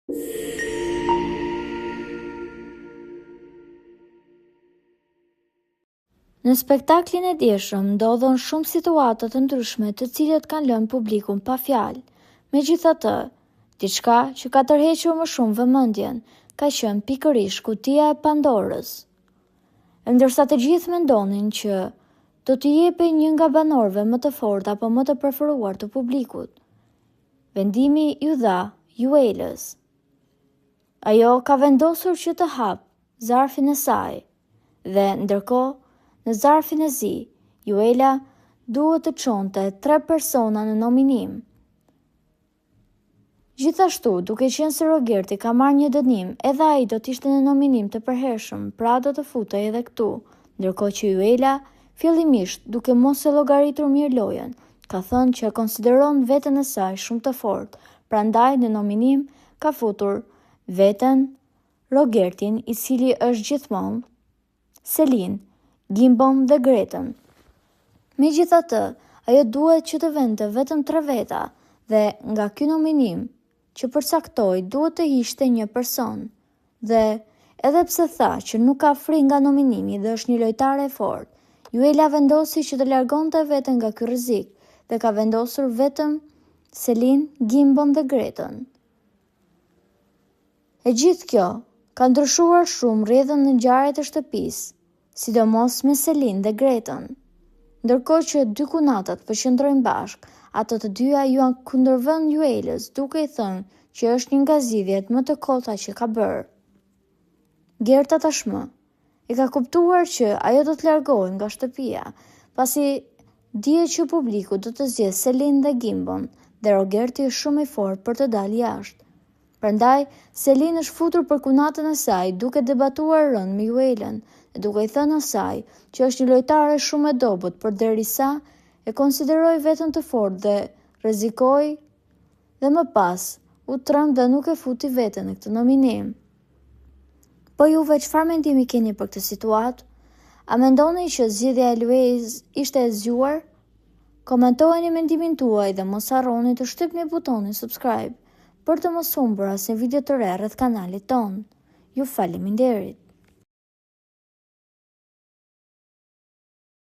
Në spektaklin e dieshëm ndodhën shumë situata të ndryshme të cilat kanë lënë publikun pa fjalë. Megjithatë, diçka që ka tërhequr më shumë vëmendjen ka qenë pikërisht kutia e Pandorës. Ndërsa të gjithë mendonin që do t'i jepej një nga banorëve më të fortë apo më të preferuar të publikut, vendimi ju dha Juelës. Ajo ka vendosur që të hapë zarfin e saj dhe ndërkohë në zarfin e zi, Juela duhet të çonte 3 persona në nominim. Gjithashtu, duke qenë se Rogerti ka marrë një dënim, edhe ai do të ishte në nominim të përhershëm, pra do të futej edhe këtu, ndërkohë që Juela, fillimisht duke mos e llogaritur mirë lojën, ka thënë që e konsideron veten e saj shumë të fortë, prandaj në nominim ka futur veten Rogertin, i cili është gjithmonë Selin, Gimbon dhe Gretën. Megjithatë, ajo duhet që të vente vetëm 3 veta dhe nga ky nominim që përcaktoi duhet të ishte një person. Dhe edhe pse tha që nuk ka frikë nga nominimi dhe është një lojtare e fortë, Juela vendosi që të largonte veten nga ky rrezik dhe ka vendosur vetëm Selin, Gimbon dhe Gretën. E gjithë kjo ka ndryshuar shumë rrjedhën në ngjarjet e shtëpisë, sidomos me Selin dhe Gretën. Ndërkohë që 2 kunatat përqendrojnë bashkë, ato të dyja ju kundërvën Juelës, duke i thënë që është një nga zgjidhjet më të kota që ka bërë. Gerta tashmë e ka kuptuar që ajo do të largohej nga shtëpia, pasi dihet që publiku do të zgjedhë Selin dhe Gimbon, dhe Rogerti është shumë i fortë për të dalë jashtë. Prandaj, Selin është futur për kunatën e saj duke debatuar rënd me Juelën e duke i thënë asaj që është një lojtare shumë e dobët përderisa e konsideroi veten të fortë dhe rrezikoi dhe më pas u tremb dhe nuk e futi veten në këtë nominim. Po juve çfarë mendimi keni për këtë situatë? A mendoni që zgjedhja e Luez ishte e zgjuar? Komentojeni mendimin tuaj dhe mos harroni të shtypni butonin subscribe për të mos humbur asnjë video të re rreth kanalit ton. Ju faleminderit.